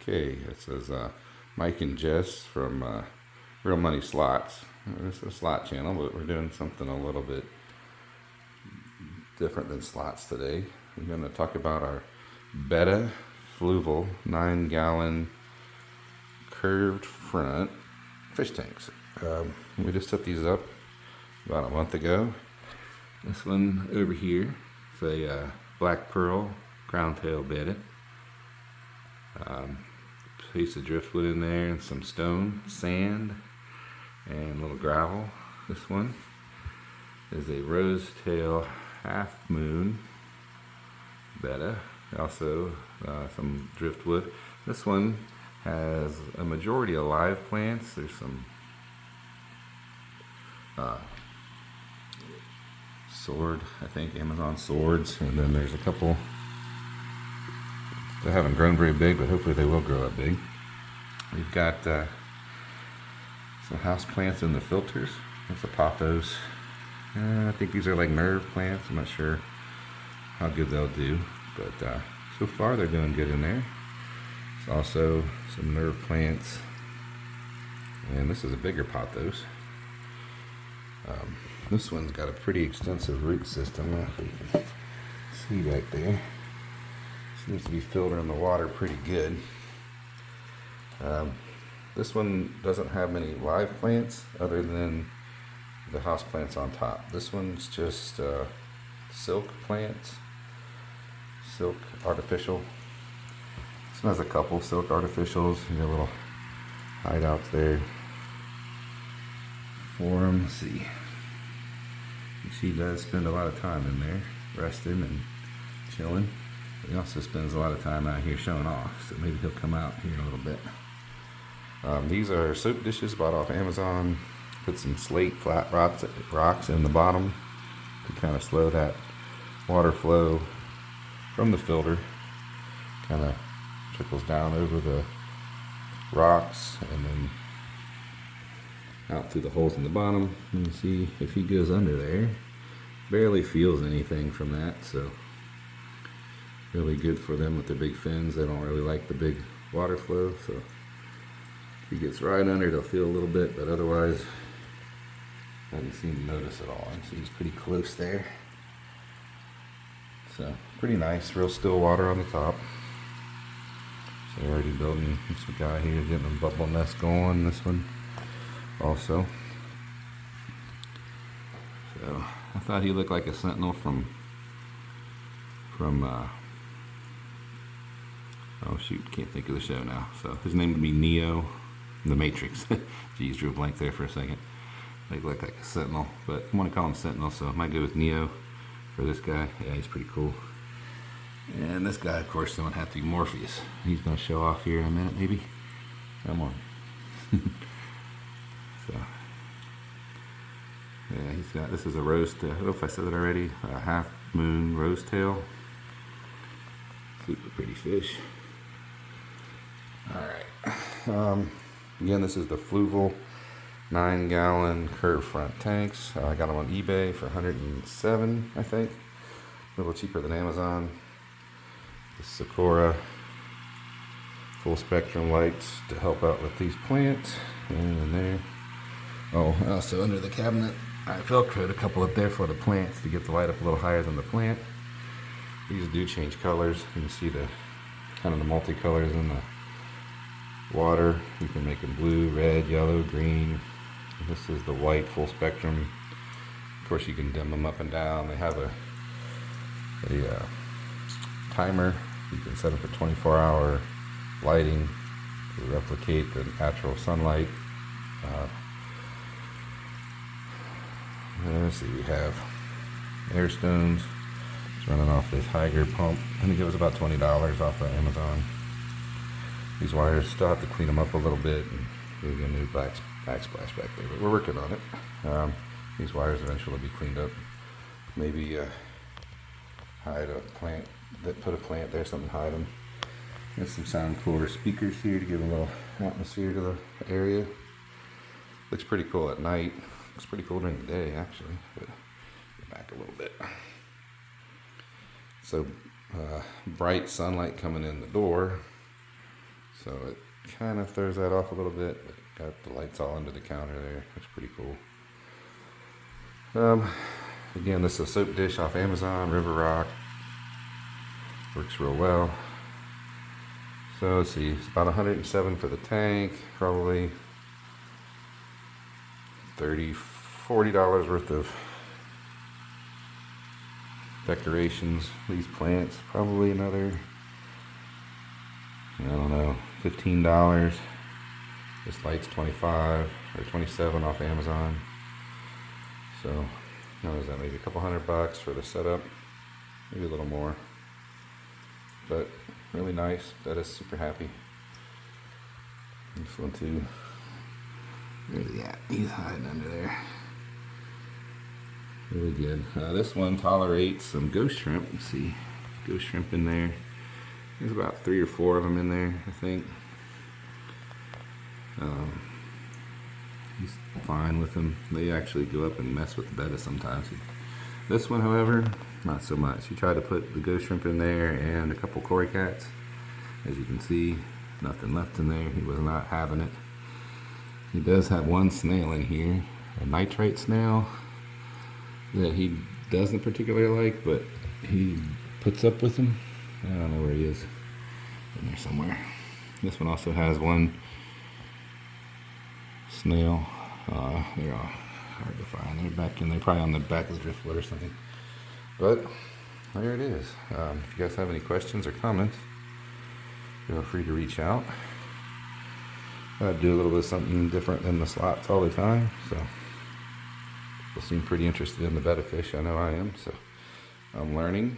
Okay, it says Mike and Jess from Real Money Slots. This is a slot channel, but we're doing something a little bit different than slots today. We're going to talk about our Betta FLUVAL 9-gallon curved front fish tanks. We just set these up about a month ago. This one over here is a black pearl crown tail Betta. Piece of driftwood in there and some stone, sand, and a little gravel. This one is a Rosetail half moon Betta. Also some driftwood. This one has a majority of live plants. There's some sword, I think Amazon swords, and then there's a couple. They haven't grown very big, but hopefully they will grow up big. We've got some house plants in the filters. That's a pothos. I think these are like nerve plants. I'm not sure how good they'll do, but so far they're doing good in there. There's also some nerve plants, and this is a bigger pothos. This one's got a pretty extensive root system. If you can see right there. Seems to be filtering the water pretty good. This one doesn't have many live plants other than the house plants on top. This one's just silk plants, silk artificial. This one has a couple silk artificials. You got little hideouts there for them. Let's see. You see, he does spend a lot of time in there, resting and chilling. He also spends a lot of time out here showing off, so maybe he'll come out here in a little bit. These are soap dishes bought off Amazon. Put some slate flat rocks in the bottom to kind of slow that water flow from the filter. Kind of trickles down over the rocks and then out through the holes in the bottom. You can see if he goes under there, barely feels anything from that, so really good for them with their big fins. They don't really like the big water flow, so if he gets right under, they'll feel a little bit, but otherwise doesn't seem to notice at all. And so he's pretty close there. So pretty nice, real still water on the top. So we're already building this guy here, getting a bubble nest going. This one also. So I thought he looked like a sentinel from oh shoot, can't think of the show now. So his name would be Neo, The Matrix. Geez, drew a blank there for a second. They look like a sentinel, but I want to call him Sentinel, so I might go with Neo for this guy. Yeah, he's pretty cool. And this guy, of course, don't have to be Morpheus. He's going to show off here in a minute, maybe. Come on. So, yeah, he's got, this is a Rosetail. I don't know if I said it already. A half moon Rosetail. Super pretty fish. Alright. Again, this is the FLUVAL 9-gallon curved front tanks. I got them on eBay for $107, I think. A little cheaper than Amazon. The Sakura full spectrum lights to help out with these plants. And in there. Oh, also under the cabinet, I velcroed a couple up there for the plants to get the light up a little higher than the plant. These do change colors. You can see the kind of the multicolors in the water. You can make them blue, red, yellow, green. This is the white full spectrum. Of course, you can dim them up and down. They have a timer. You can set it for 24-hour lighting to replicate the natural sunlight. Let's see, we have air stones. It's running off this Higher pump. I think it was about $20 off of Amazon. These wires still have to clean them up a little bit and we'll get a new backsplash back there, but we're working on it. These wires eventually will be cleaned up. Maybe hide a plant, put a plant there, something to hide them. Got some sound cooler speakers here to give a little atmosphere to the area. Looks pretty cool at night. Looks pretty cool during the day actually, but get back a little bit. So bright sunlight coming in the door. So it kind of throws that off a little bit, but got the lights all under the counter there. Looks pretty cool. Again, this is a soap dish off Amazon, River Rock. Works real well. So let's see, it's about 107 for the tank, probably $30, $40 worth of decorations. These plants, probably another, I don't know, $15. This light's 25 or 27 off Amazon. So, what is that, maybe a couple $100 for the setup, maybe a little more. But really nice. That is super happy. This one too. Where's he at? He's hiding under there. Really good. This one tolerates some ghost shrimp. Let's see, ghost shrimp in there. There's about 3 or 4 of them in there, I think. He's fine with them. They actually go up and mess with the Betta sometimes. This one, however, not so much. He tried to put the ghost shrimp in there and a couple koi cats. As you can see, nothing left in there. He was not having it. He does have one snail in here, a nitrite snail that he doesn't particularly like, but he puts up with him. I don't know where he is. In there somewhere. This one also has one snail. They're all hard to find. They're back in there, probably on the back of the driftwood or something. But there it is. If you guys have any questions or comments, feel free to reach out. I do a little bit of something different than the slots all the time, so people seem pretty interested in the Betta fish. I know I am, so I'm learning,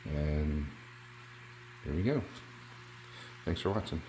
and here we go. Thanks for watching.